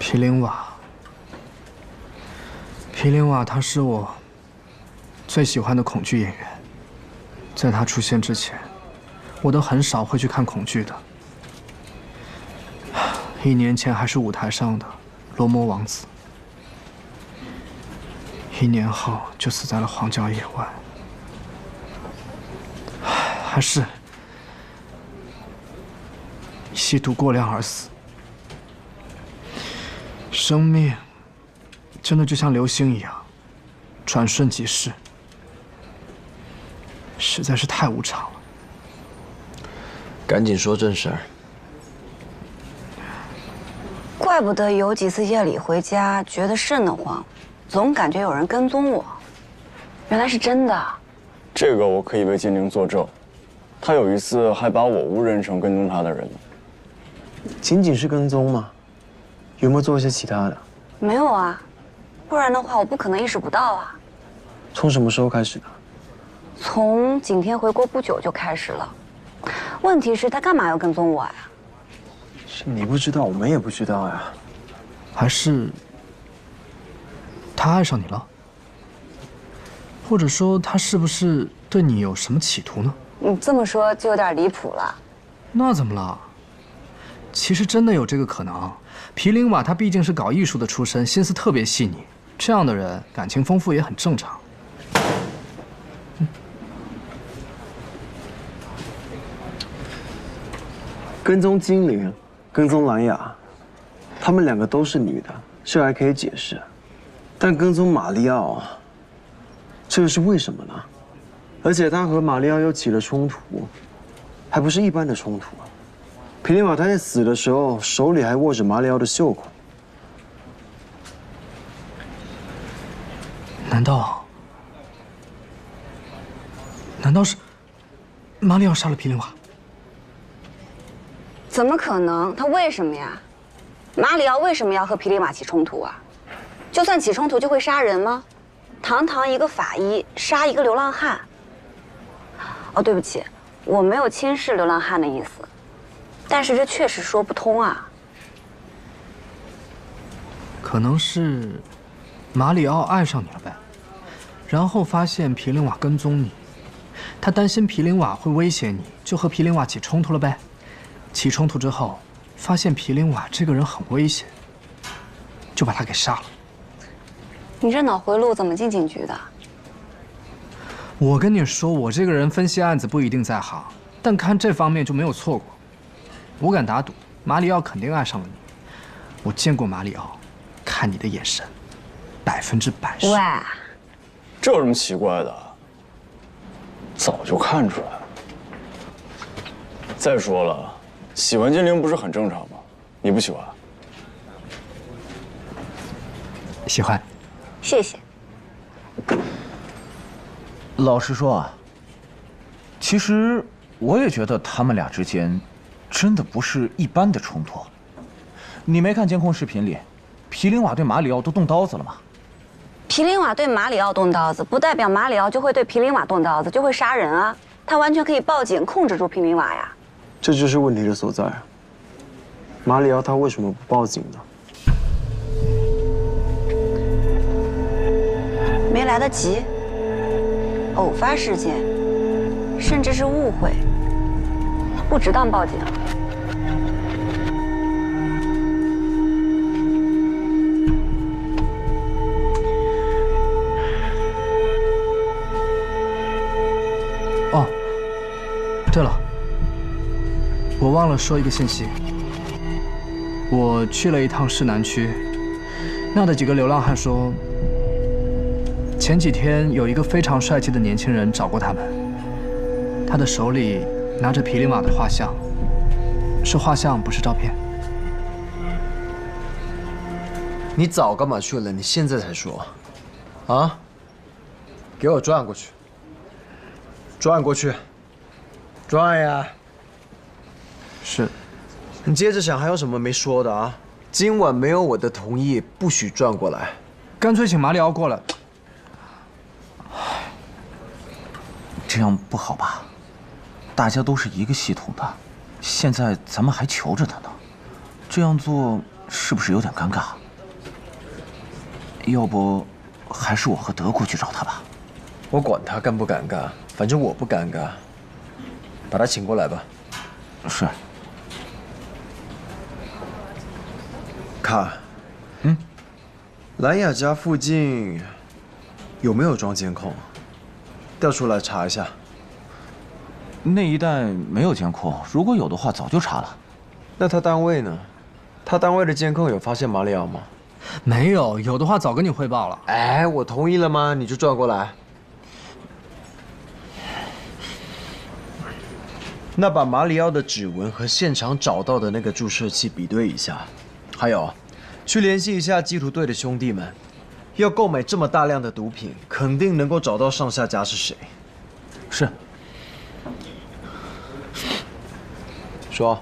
皮林瓦，皮林瓦，他是我最喜欢的恐惧演员。在他出现之前，我都很少会去看恐惧的。1年前还是舞台上的罗摩王子，1年后就死在了荒郊野外。还是吸毒过量而死。生命真的就像流星一样，转瞬即逝，实在是太无常了。赶紧说正事儿。怪不得有几次夜里回家觉得瘆得慌，总感觉有人跟踪我。原来是真的。这个我可以为金陵作证，他有一次还把我误认成跟踪他的人呢。仅仅是跟踪吗？有没有做一些其他的？没有啊，不然的话我不可能意识不到啊。从什么时候开始的？从景天回国不久就开始了。问题是，他干嘛要跟踪我呀？是你不知道，我们也不知道呀。还是他爱上你了？或者说，他是不是对你有什么企图呢？你这么说就有点离谱了。那怎么了？其实真的有这个可能。皮林瓦他毕竟是搞艺术的出身，心思特别细腻，这样的人感情丰富也很正常。跟踪精灵，跟踪兰雅，他们2个都是女的，这还可以解释。但跟踪马里奥，这又是为什么呢？而且他和马里奥又起了冲突，还不是一般的冲突。皮林瓦他在死的时候手里还握着马里奥的袖口。难道是马里奥杀了皮林瓦？怎么可能？他为什么呀？马里奥为什么要和皮林瓦起冲突啊？就算起冲突就会杀人吗？堂堂一个法医杀一个流浪汉。哦，对不起，我没有轻视流浪汉的意思，但是这确实说不通啊。可能是马里奥爱上你了呗，然后发现皮林瓦跟踪你，他担心皮林瓦会威胁你，就和皮林瓦起冲突了呗。起冲突之后，发现皮林瓦这个人很危险，就把他给杀了。你这脑回路怎么进警局的？我跟你说，我这个人分析案子不一定在行，但看这方面就没有错过。我敢打赌，马里奥肯定爱上了你。我见过马里奥，看你的眼神，100%是。喂，这有什么奇怪的？早就看出来了。再说了，喜欢精灵不是很正常吗？你不喜欢？喜欢。谢谢。老实说啊，其实我也觉得他们俩之间真的不是一般的冲突。你没看监控视频里，皮林瓦对马里奥都动刀子了吗？皮林瓦对马里奥动刀子，不代表马里奥就会对皮林瓦动刀子，就会杀人啊。他完全可以报警控制住皮林瓦呀。这就是问题的所在。马里奥他为什么不报警呢？没来得及。偶发事件，甚至是误会，不值当报警。哦，对了，我忘了说一个信息。我去了一趟市南区，那的几个流浪汉说，前几天有一个非常帅气的年轻人找过他们，他的手里拿着皮林瓦的画像，是画像，不是照片。你早干嘛去了？你现在才说，啊？给我转过去，转过去，转呀！是。你接着想还有什么没说的啊？今晚没有我的同意，不许转过来。干脆请马里奥过来。这样不好吧？大家都是一个系统的，现在咱们还求着他呢，这样做是不是有点尴尬？要不，还是我和德国去找他吧。我管他尴不尴尬，反正我不尴尬。把他请过来吧。是。卡，兰雅家附近有没有装监控？调出来查一下。那一带没有监控，如果有的话，早就查了。那他单位呢？他单位的监控有发现马里奥吗？没有，有的话早跟你汇报了。哎，我同意了吗？你就转过来。那把马里奥的指纹和现场找到的那个注射器比对一下，还有，去联系一下缉毒队的兄弟们，要购买这么大量的毒品，肯定能够找到上下家是谁。是。说。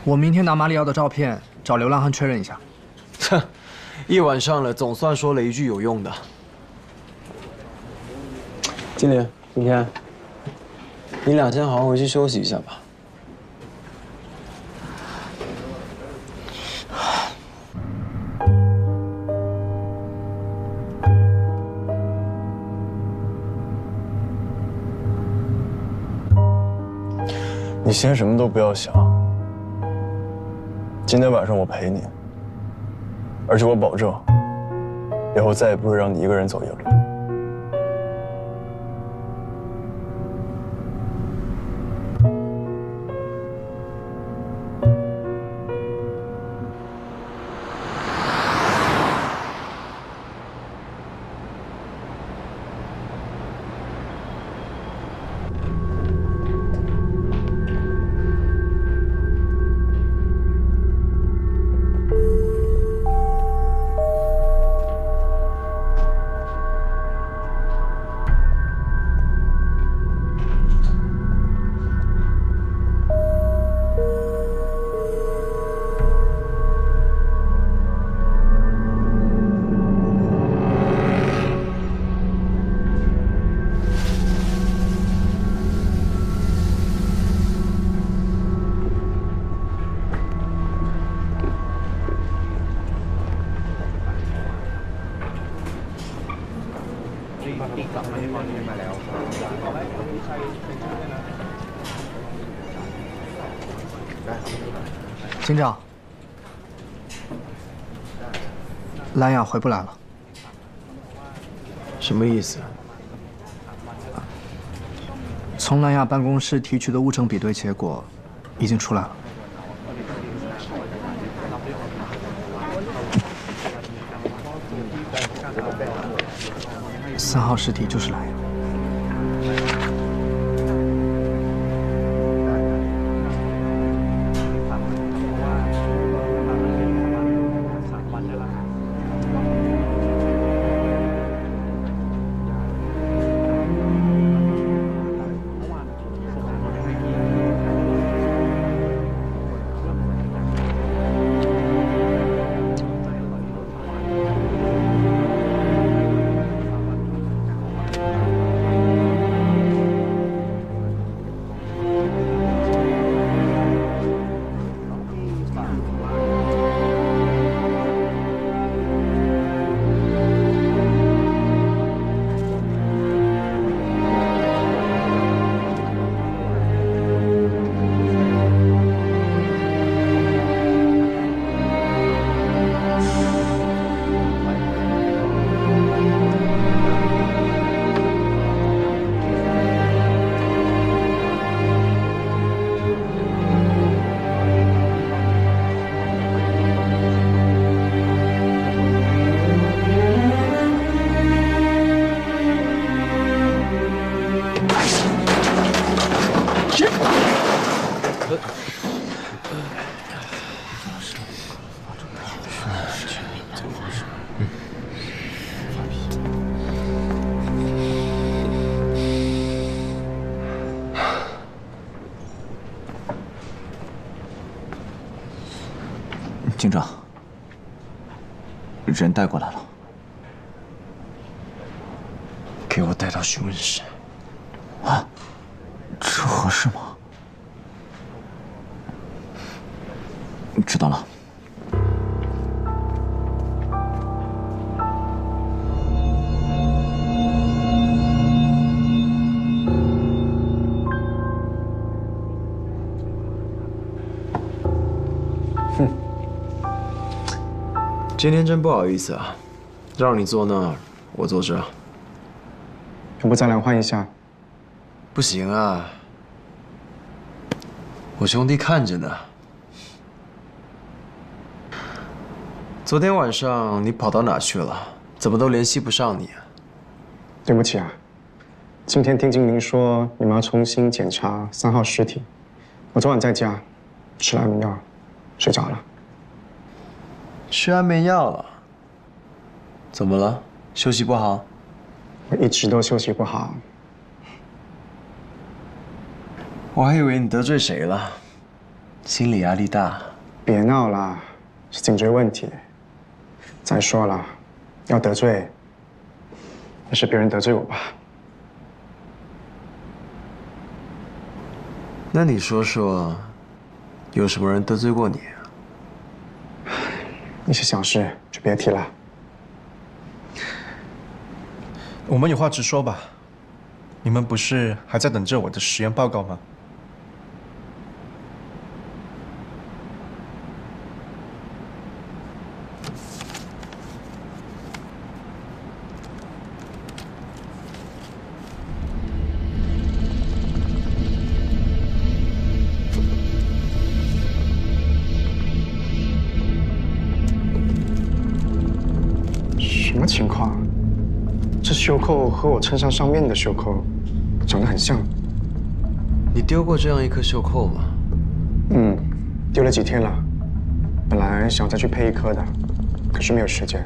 我明天拿马里奥的照片找流浪汉确认一下。哼，一晚上了，总算说了一句有用的。经理，明天你俩先好好回去休息一下吧。你先什么都不要想，今天晚上我陪你，而且我保证，以后再也不会让你一个人走夜路。警长，兰雅回不来了。什么意思？从兰雅办公室提取的物证比对结果已经出来了。3号尸体就是兰雅。警长，人带过来了，给我带到询问室。啊，这合适吗？知道了。今天真不好意思啊，让你坐那儿，我坐这。要不咱俩换一下？不行啊，我兄弟看着呢。昨天晚上你跑到哪去了？怎么都联系不上你啊？对不起啊，今天听经理说你们要重新检查3号尸体，我昨晚在家吃了安眠药，睡着了。吃安眠药了？怎么了？休息不好？我一直都休息不好。我还以为你得罪谁了，心理压力大。别闹了，是颈椎问题。再说了，要得罪，那是别人得罪我吧？那你说说，有什么人得罪过你？那些小事就别提了。我们有话直说吧。你们不是还在等着我的实验报告吗？什么情况？这袖扣和我衬衫上面的袖扣长得很像。你丢过这样一颗袖扣吗？丢了几天了。本来想再去配一颗的，可是没有时间。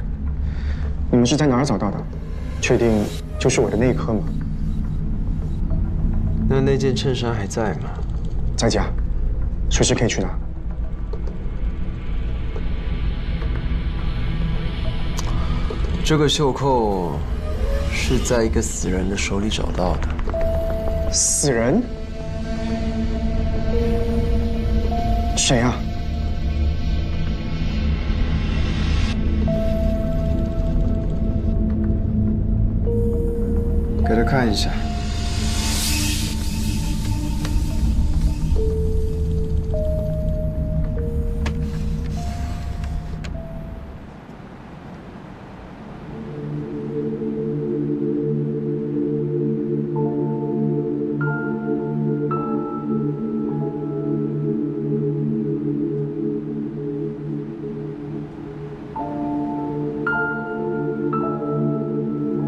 你们是在哪儿找到的？确定就是我的那一颗吗？那件衬衫还在吗？在家，随时可以去拿。这个袖扣是在一个死人的手里找到的。死人？谁啊？给他看一下。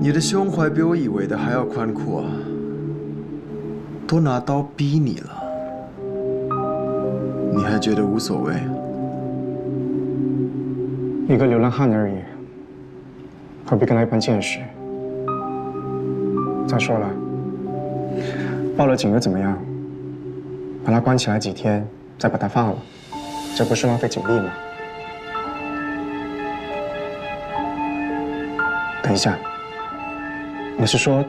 你的胸怀比我以为的还要宽阔啊！都拿刀逼你了，你还觉得无所谓？一个流浪汉而已，何必跟他一般见识？再说了，报了警又怎么样？把他关起来几天，再把他放了，这不是浪费警力吗？等一下。你是说，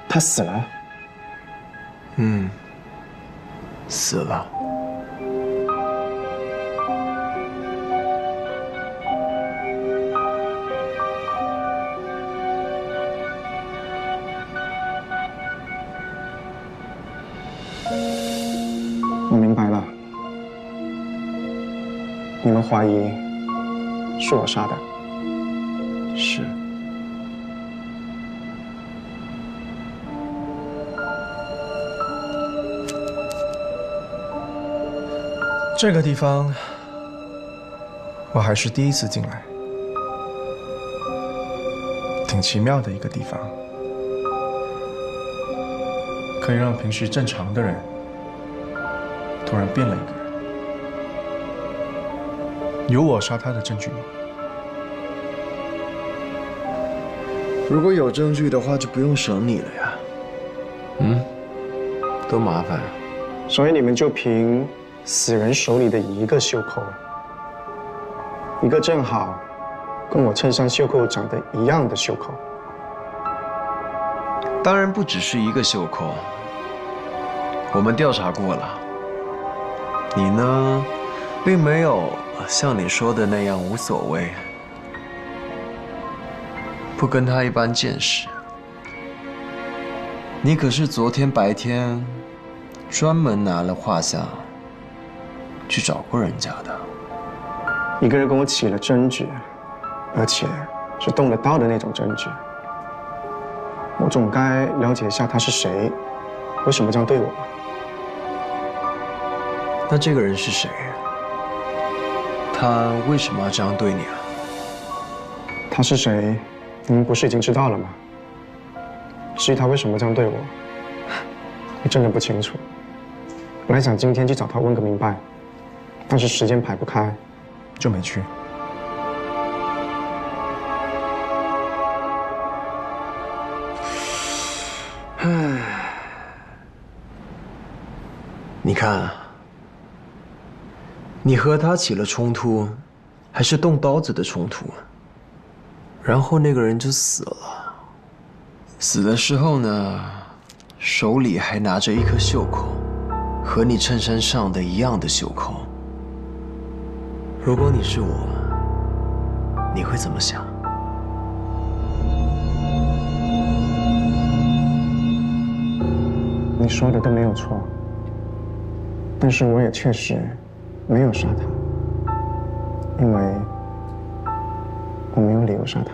他死了？死了。我明白了，你们怀疑是我杀的。是。这个地方，我还是第一次进来，挺奇妙的一个地方，可以让平时正常的人突然变了一个人。有我杀他的证据吗？如果有证据的话，就不用审你了呀。多麻烦啊！所以你们就凭死人手里的一个袖扣，一个正好跟我衬衫袖扣长得一样的袖扣。当然不只是一个袖扣，我们调查过了。你呢，并没有像你说的那样无所谓，不跟他一般见识。你可是昨天白天专门拿了画像去找过人家的。一个人跟我起了争执，而且是动了刀的那种争执，我总该了解一下他是谁，为什么这样对我吧？那这个人是谁？他为什么要这样对你啊？他是谁？你们不是已经知道了吗？至于他为什么这样对我，我真的不清楚。本来想今天去找他问个明白，但是时间排不开，就没去。唉，你看啊，你和他起了冲突，还是动刀子的冲突，然后那个人就死了。死的时候呢，手里还拿着一颗袖口，和你衬衫上的一样的袖口。如果你是我，你会怎么想？你说的都没有错，但是我也确实没有杀他，因为我没有理由杀他。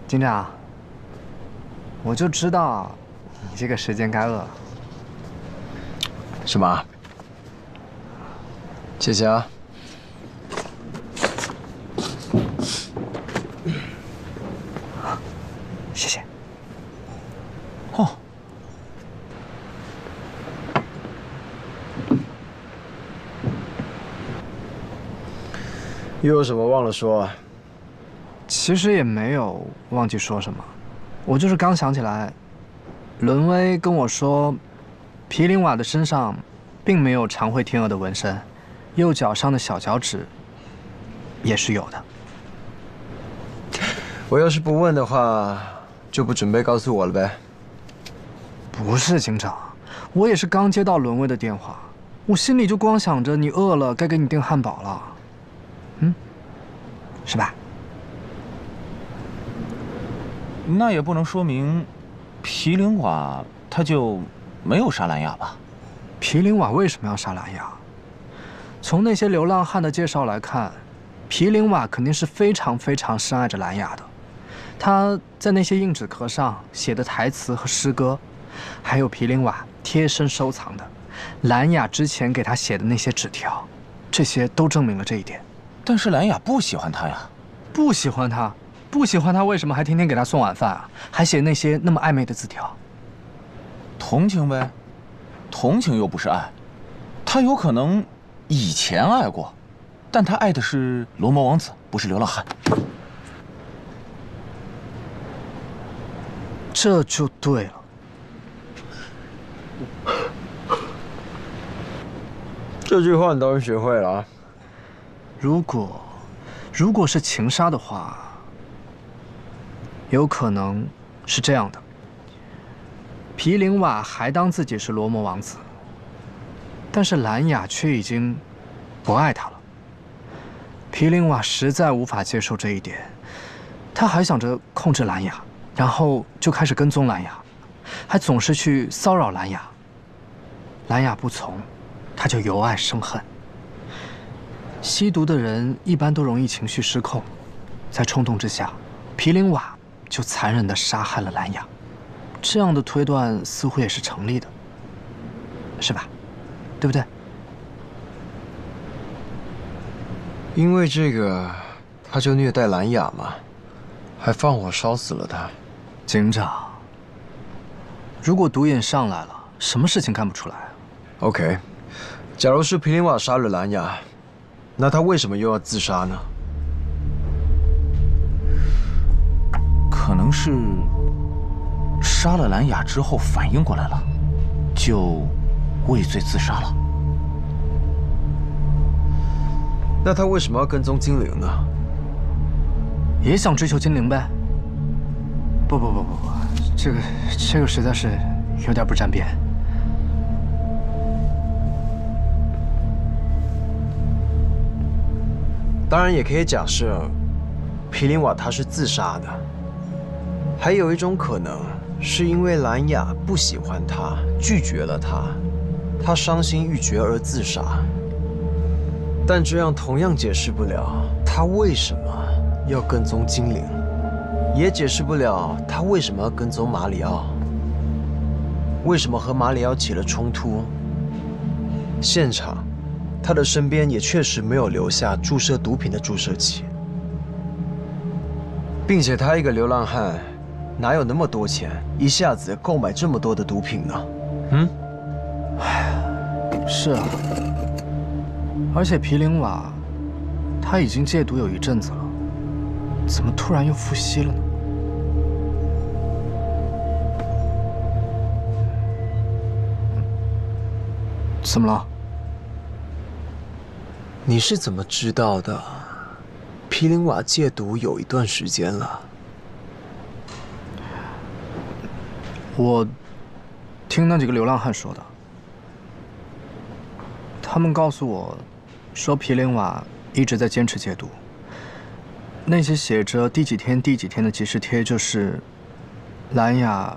警长，我就知道你这个时间该饿了。什么？谢谢啊。谢谢。哦，又有什么忘了说啊？其实也没有忘记说什么，我就是刚想起来，伦威跟我说，毗邻瓦的身上并没有长喙天鹅的纹身，右脚上的小脚趾也是有的。我要是不问的话，就不准备告诉我了呗。不是警长，我也是刚接到伦威的电话，我心里就光想着你饿了，该给你订汉堡了，是吧？那也不能说明毗邻瓦他就没有杀兰雅吧？毗邻瓦为什么要杀兰雅？从那些流浪汉的介绍来看，毗邻瓦肯定是非常非常深爱着兰雅的。他在那些硬纸壳上写的台词和诗歌，还有毗邻瓦贴身收藏的兰雅之前给他写的那些纸条，这些都证明了这一点。但是兰雅不喜欢他呀。不喜欢他？不喜欢他，为什么还天天给他送晚饭啊？还写那些那么暧昧的字条？同情呗，同情又不是爱。他有可能以前爱过，但他爱的是罗摩王子，不是流浪汉。这就对了。这句话你倒是学会了啊。如果是情杀的话，有可能是这样的：毗邻瓦还当自己是罗摩王子，但是兰雅却已经不爱他了。毗邻瓦实在无法接受这一点，他还想着控制兰雅，然后就开始跟踪兰雅，还总是去骚扰兰雅。兰雅不从，他就由爱生恨。吸毒的人一般都容易情绪失控，在冲动之下，毗邻瓦就残忍地杀害了兰雅。这样的推断似乎也是成立的，是吧？对不对？因为这个，他就虐待兰雅嘛，还放火烧死了他。警长，如果毒瘾上来了，什么事情干不出来啊 OK， 假如是毗邻瓦杀了兰雅，那他为什么又要自杀呢？可能是杀了兰雅之后反应过来了，就畏罪自杀了。那他为什么要跟踪精灵呢？也想追求精灵呗？不，这个实在是有点不沾边。当然，也可以假设皮林瓦他是自杀的。还有一种可能，是因为兰雅不喜欢他，拒绝了他，他伤心欲绝而自杀。但这样同样解释不了他为什么要跟踪精灵，也解释不了他为什么要跟踪马里奥，为什么和马里奥起了冲突。现场，他的身边也确实没有留下注射毒品的注射器，并且他一个流浪汉，哪有那么多钱一下子购买这么多的毒品呢？是啊，而且皮灵瓦他已经戒毒有一阵子了，怎么突然又复吸了呢？怎么了？你是怎么知道的？皮林瓦戒毒有一段时间了。我听那几个流浪汉说的，他们告诉我，说皮灵瓦一直在坚持戒毒。那些写着第几天的集市贴，就是兰雅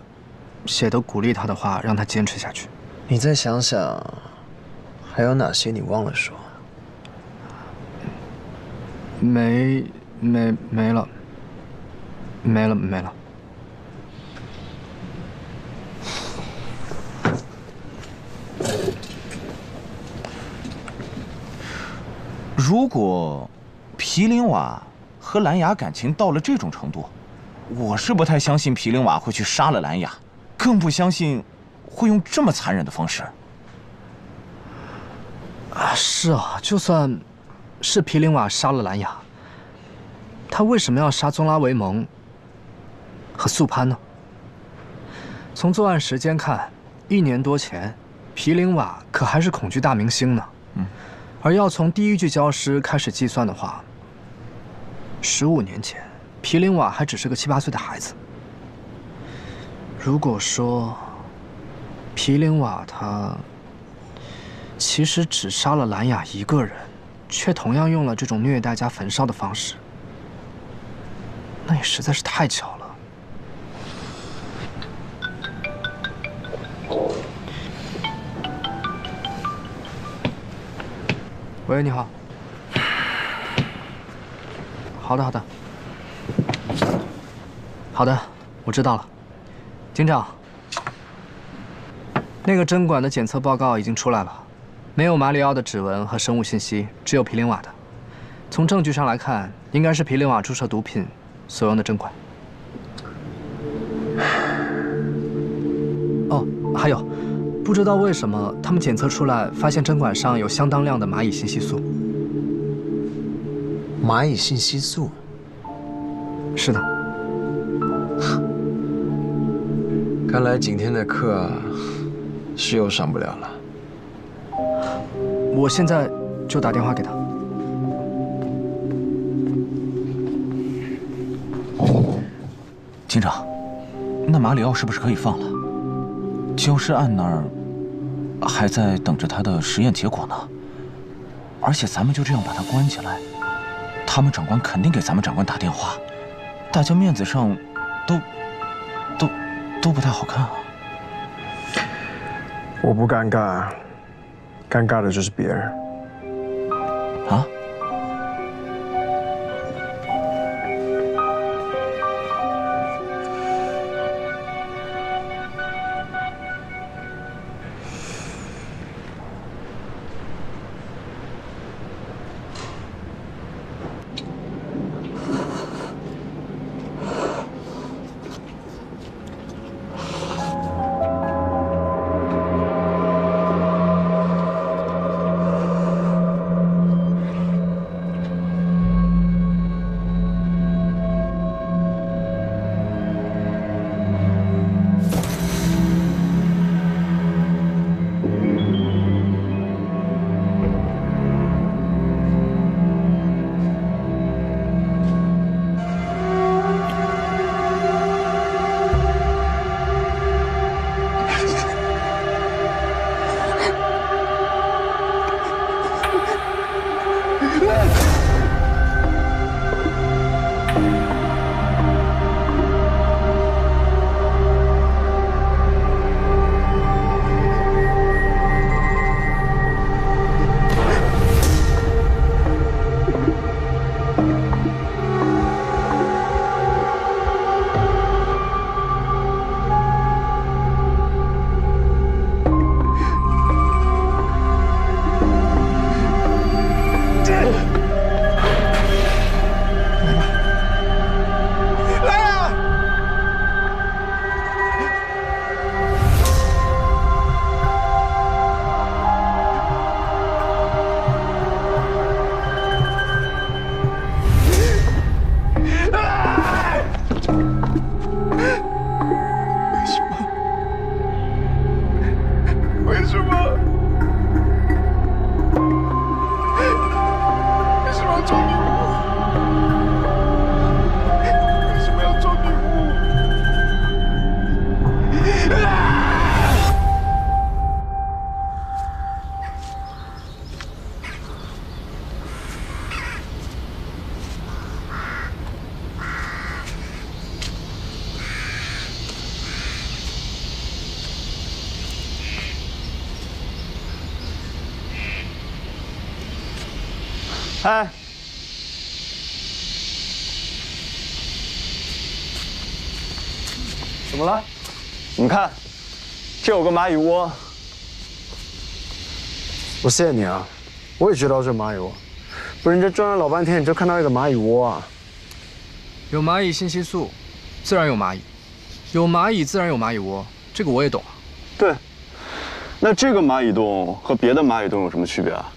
写的鼓励他的话，让他坚持下去。你再想想，还有哪些你忘了说？没了。如果皮林瓦和兰雅感情到了这种程度，我是不太相信皮林瓦会去杀了兰雅，更不相信会用这么残忍的方式。是啊，就算是皮灵瓦杀了兰雅，他为什么要杀宗拉维蒙和素潘呢？从作案时间看，1年多前，皮灵瓦可还是恐惧大明星呢。而要从第一具焦尸开始计算的话，15年前，皮灵瓦还只是个7、8岁的孩子。如果说皮灵瓦他其实只杀了兰雅一个人，却同样用了这种虐待加焚烧的方式，那也实在是太巧了。喂，你好。好的，我知道了。警长，那个针管的检测报告已经出来了，没有马里奥的指纹和生物信息，只有皮灵瓦的。从证据上来看，应该是皮灵瓦注射毒品所用的针管。哦，还有，不知道为什么他们检测出来，发现针管上有相当量的蚂蚁信息素。蚂蚁信息素？是的。看来今天的课是又上不了了。我现在就打电话给他。警长，那马里奥是不是可以放了？焦尸案那儿还在等着他的实验结果呢。而且咱们就这样把他关起来，他们长官肯定给咱们长官打电话，大家面子上都不太好看啊。我不尴尬，尴尬的就是别人。啊？哎，怎么了？你们看，这有个蚂蚁窝。我谢谢你啊，我也知道这蚂蚁窝，不是你这转了老半天，你就看到一个蚂蚁窝啊？有蚂蚁信息素，自然有蚂蚁；有蚂蚁，自然有蚂蚁窝。这个我也懂啊。对，那这个蚂蚁洞和别的蚂蚁洞有什么区别啊？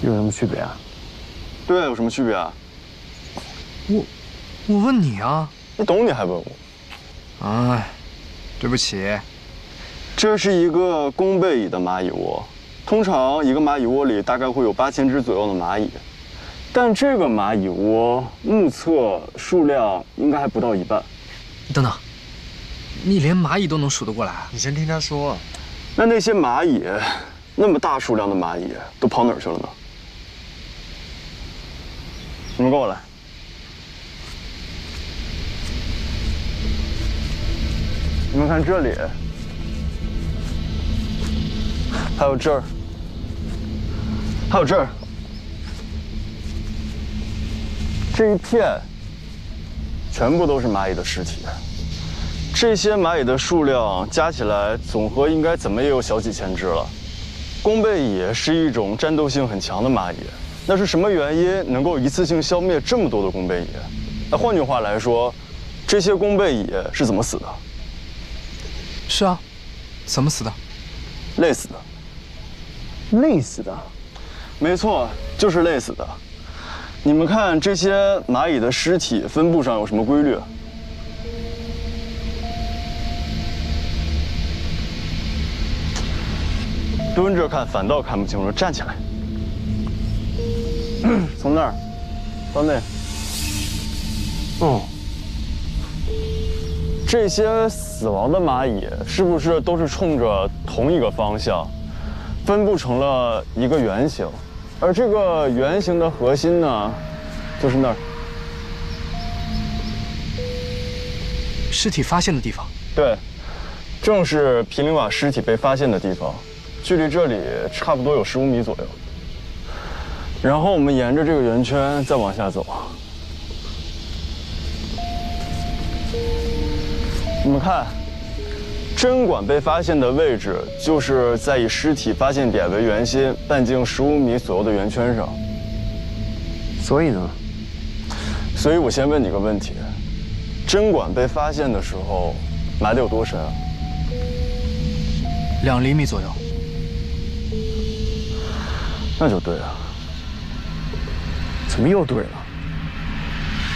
有什么区别啊？对，有什么区别啊？我问你啊。你懂你还问我？哎，对不起。这是一个弓背蚁的蚂蚁窝，通常一个蚂蚁窝里大概会有8000只左右的蚂蚁，但这个蚂蚁窝目测数量应该还不到一半。等等，你连蚂蚁都能数得过来？你先听他说。那些蚂蚁，那么大数量的蚂蚁都跑哪儿去了呢？你们跟我来。你们看这里，还有这儿，还有这儿，这一片全部都是蚂蚁的尸体。这些蚂蚁的数量加起来，总和应该怎么也有小几千只了。弓背蚁是一种战斗性很强的蚂蚁。那是什么原因能够一次性消灭这么多的弓背蚁？那换句话来说，这些弓背蚁是怎么死的？是啊，怎么死的？累死的。累死的？没错，就是累死的。你们看这些蚂蚁的尸体分布上有什么规律？蹲着看反倒看不清楚，站起来。从那儿到那。哦，这些死亡的蚂蚁是不是都是冲着同一个方向，分布成了一个圆形？而这个圆形的核心呢，就是那儿。尸体发现的地方。对，正是皮林瓦尸体被发现的地方，距离这里差不多有15米左右。然后我们沿着这个圆圈再往下走。你们看，针管被发现的位置就是在以尸体发现点为圆心、半径15米左右的圆圈上。所以呢？所以我先问你个问题：针管被发现的时候埋得有多深啊？2厘米左右。那就对了。怎么又对了？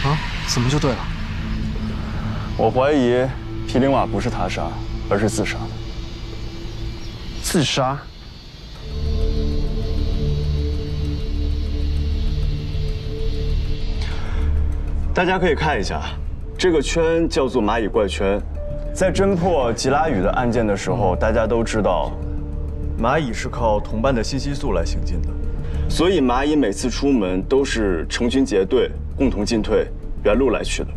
啊？怎么就对了？我怀疑皮林瓦不是他杀，而是自杀的。自杀？大家可以看一下，这个圈叫做蚂蚁怪圈，在侦破吉拉雨的案件的时候，大家都知道，蚂蚁是靠同伴的信息素来行进的，所以蚂蚁每次出门都是成群结队，共同进退，原路来去的。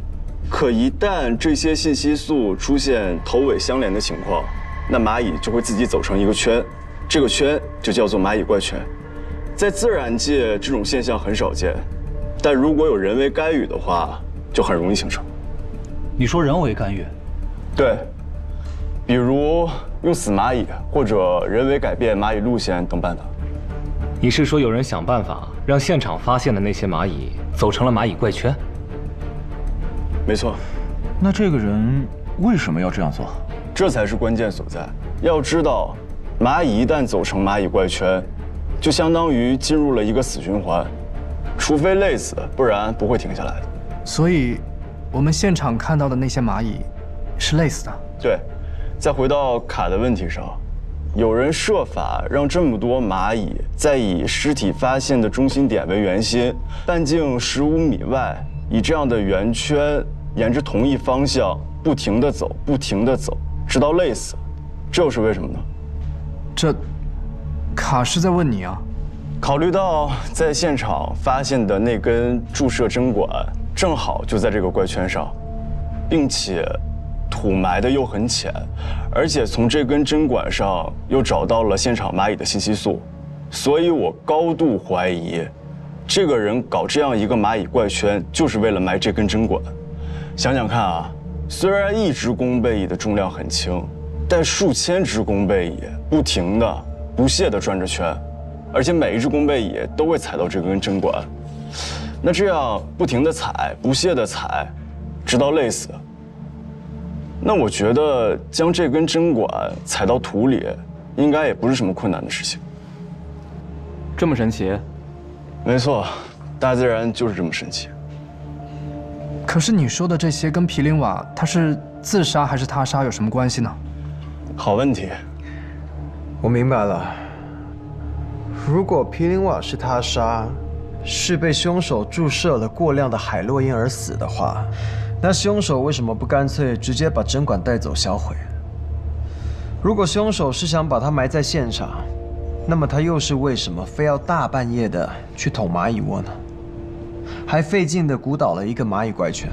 可一旦这些信息素出现头尾相连的情况，那蚂蚁就会自己走成一个圈，这个圈就叫做蚂蚁怪圈。在自然界，这种现象很少见，但如果有人为干预的话，就很容易形成。你说人为干预？对，比如用死蚂蚁或者人为改变蚂蚁路线等办法。你是说有人想办法让现场发现的那些蚂蚁走成了蚂蚁怪圈？没错。那这个人为什么要这样做？这才是关键所在。要知道，蚂蚁一旦走成蚂蚁怪圈，就相当于进入了一个死循环，除非累死，不然不会停下来的。所以，我们现场看到的那些蚂蚁是累死的。对，再回到卡的问题上，有人设法让这么多蚂蚁在以尸体发现的中心点为圆心，半径15米外，以这样的圆圈沿着同一方向不停地走，不停地走，直到累死。这又是为什么呢？这，卡是在问你啊。考虑到在现场发现的那根注射针管正好就在这个怪圈上，并且土埋的又很浅，而且从这根针管上又找到了现场蚂蚁的信息素，所以我高度怀疑，这个人搞这样一个蚂蚁怪圈，就是为了埋这根针管。想想看啊，虽然一只弓背蚁的重量很轻，但数千只弓背蚁不停的、不懈的转着圈，而且每一只弓背蚁都会踩到这根针管。那这样不停的踩、不懈的踩，直到累死。那我觉得将这根针管踩到土里，应该也不是什么困难的事情。这么神奇？没错，大自然就是这么神奇。可是你说的这些跟毗邻瓦他是自杀还是他杀有什么关系呢？好问题。我明白了。如果毗邻瓦是他杀，是被凶手注射了过量的海洛因而死的话，那凶手为什么不干脆直接把针管带走销毁？如果凶手是想把它埋在现场，那么他又是为什么非要大半夜的去捅蚂蚁窝呢？还费劲的鼓捣了一个蚂蚁怪圈，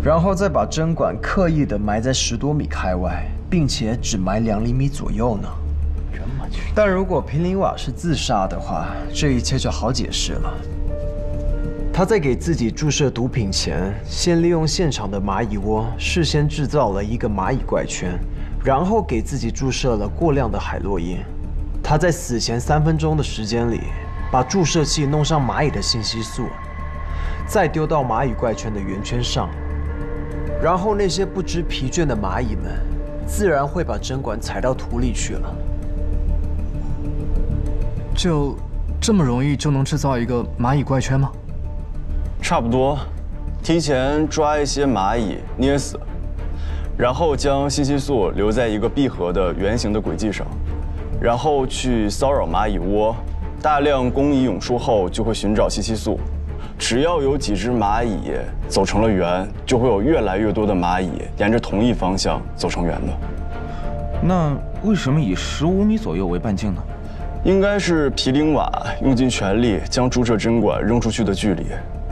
然后再把针管刻意的埋在10多米开外，并且只埋2厘米左右呢？但如果毗邻瓦是自杀的话，这一切就好解释了。他在给自己注射毒品前，先利用现场的蚂蚁窝，事先制造了一个蚂蚁怪圈，然后给自己注射了过量的海洛因。他在死前3分钟的时间里，把注射器弄上蚂蚁的信息素，再丢到蚂蚁怪圈的圆圈上，然后那些不知疲倦的蚂蚁们，自然会把针管踩到土里去了。就这么容易就能制造一个蚂蚁怪圈吗？差不多，提前抓一些蚂蚁捏死，然后将信息素留在一个闭合的圆形的轨迹上，然后去骚扰蚂蚁窝。大量工蚁涌出后，就会寻找信息素。只要有几只蚂蚁走成了圆，就会有越来越多的蚂蚁沿着同一方向走成圆的。那为什么以15米左右为半径呢？应该是毗邻瓦用尽全力将注射针管扔出去的距离。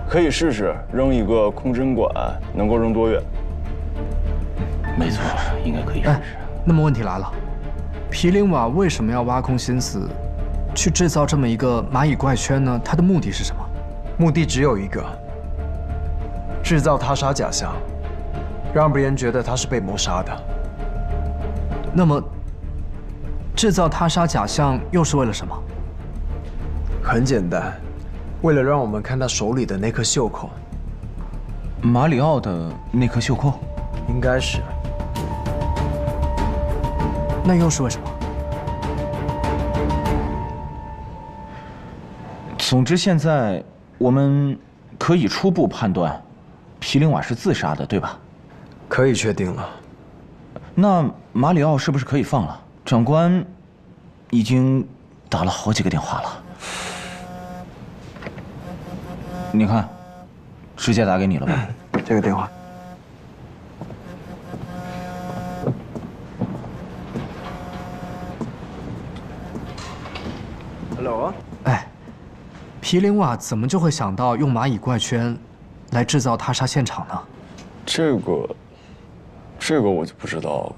可以试试扔一个空针管能够扔多远。没错，应该可以试试。那么问题来了，毗邻瓦为什么要挖空心思去制造这么一个蚂蚁怪圈呢？它的目的是什么？目的只有一个：制造他杀假象，让别人觉得他是被谋杀的。那么，制造他杀假象又是为了什么？很简单，为了让我们看他手里的那颗袖扣。马里奥的那颗袖扣，应该是。那又是为什么？总之，现在我们可以初步判断，毗邻瓦是自杀的，对吧？可以确定了。那马里奥是不是可以放了？长官已经打了好几个电话了。你看，直接打给你了吧？这个电话。Hello。哎，毗邻瓦怎么就会想到用蚂蚁怪圈来制造他杀现场呢？这个我就不知道了。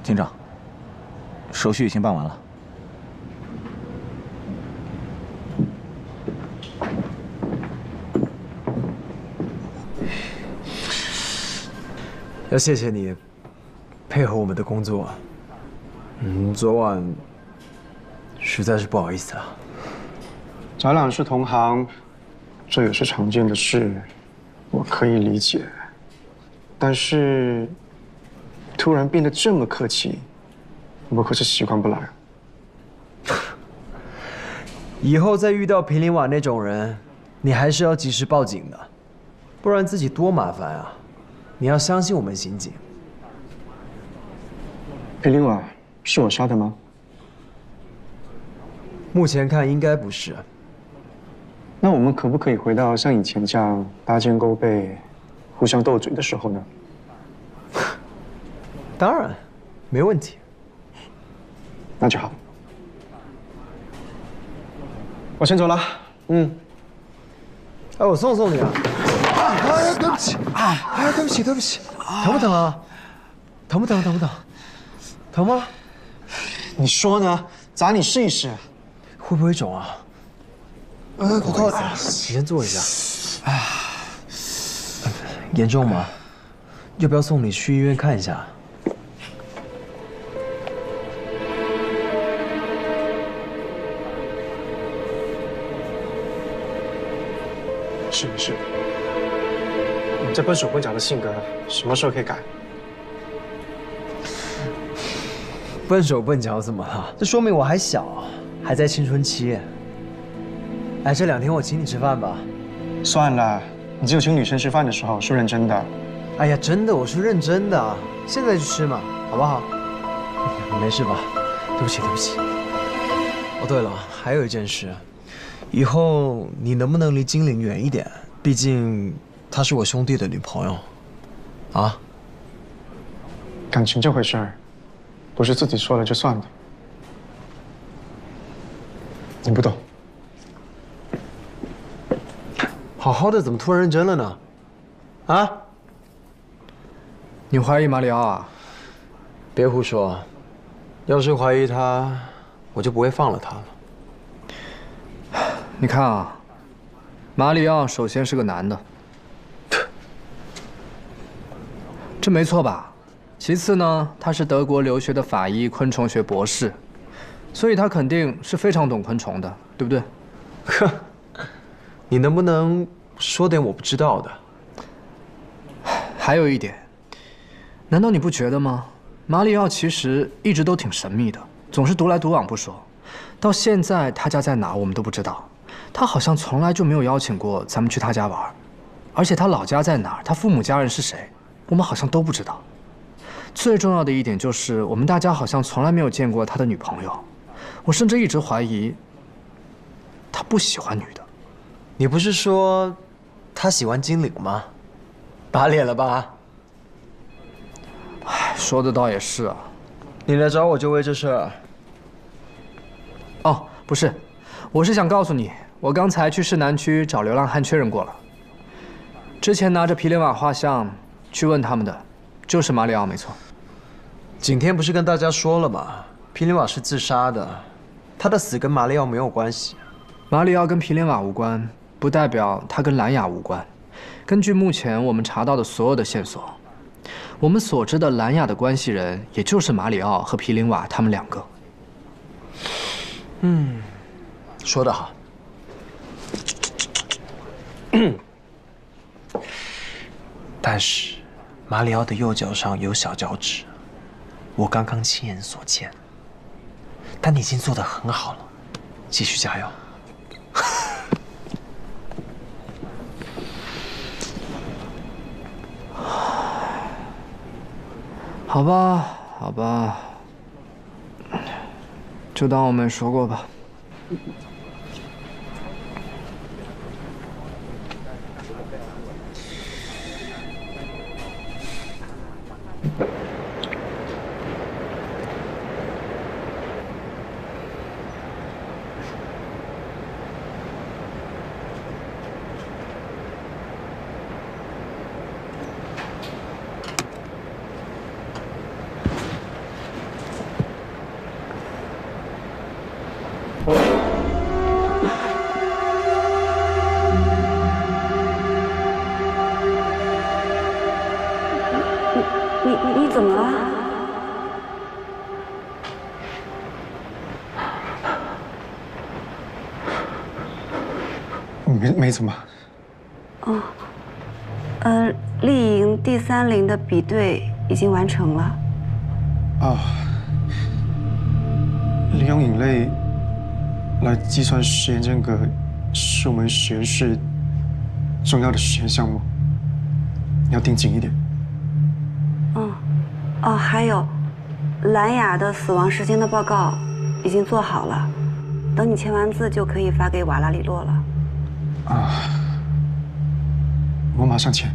警长，手续已经办完了。要谢谢你配合我们的工作。昨晚实在是不好意思啊。咱俩是同行，这也是常见的事，我可以理解。但是突然变得这么客气，我可是习惯不来。以后再遇到毗邻瓦那种人，你还是要及时报警的，不然自己多麻烦啊！你要相信我们刑警。毗邻瓦是我杀的吗？目前看应该不是。那我们可不可以回到像以前这样搭肩勾背、互相斗嘴的时候呢？当然，没问题。那就好。我先走了。哎，我送你啊。哎，对不起。哎，对不起。疼不疼啊？疼不疼？疼吗？你说呢？砸你试一试。会不会肿啊？不够的。你先坐一下。严重吗？要不要送你去医院看一下？是。你这笨手笨脚的性格，什么时候可以改？笨手笨脚怎么了？这说明我还小，还在青春期。哎，这2天我请你吃饭吧。算了，你只有请女生吃饭的时候是认真的。哎呀，真的，我是认真的。现在去吃嘛，好不好？没事吧？对不起。哦，对了，还有一件事，以后你能不能离金陵远一点？毕竟她是我兄弟的女朋友，啊？感情这回事儿，不是自己说了就算的。你不懂。好好的，怎么突然认真了呢？啊？你怀疑马里奥啊？别胡说，要是怀疑他，我就不会放了他了。你看啊，马里奥首先是个男的，这没错吧？其次呢，他是德国留学的法医、昆虫学博士，所以他肯定是非常懂昆虫的，对不对？呵，你能不能说点我不知道的？还有一点，难道你不觉得吗？马里奥其实一直都挺神秘的，总是独来独往不说，到现在他家在哪我们都不知道。他好像从来就没有邀请过咱们去他家玩，而且他老家在哪儿，他父母家人是谁，我们好像都不知道。最重要的一点就是，我们大家好像从来没有见过他的女朋友。我甚至一直怀疑，他不喜欢女的。你不是说他喜欢精灵吗？打脸了吧？唉，说的倒也是啊。你来找我就为这事儿？哦，不是，我是想告诉你，我刚才去市南区找流浪汉确认过了，之前拿着毗邻瓦画像去问他们的，就是马里奥，没错。景天不是跟大家说了吗？毗邻瓦是自杀的，他的死跟马里奥没有关系。马里奥跟毗邻瓦无关，不代表他跟兰雅无关。根据目前我们查到的所有的线索，我们所知的兰雅的关系人，也就是马里奥和毗邻瓦他们2个。说得好。但是马里奥的右脚上有小脚趾，我刚刚亲眼所见。但你已经做得很好了，继续加油。好吧，好吧，就当我没说过吧。没怎么。丽莹第3龄的比对已经完成了。哦，利用隐类来计算实验间隔，是我们实验室重要的实验项目，你要盯紧一点。还有，兰雅的死亡时间的报告已经做好了，等你签完字就可以发给瓦拉里洛了。我马上签。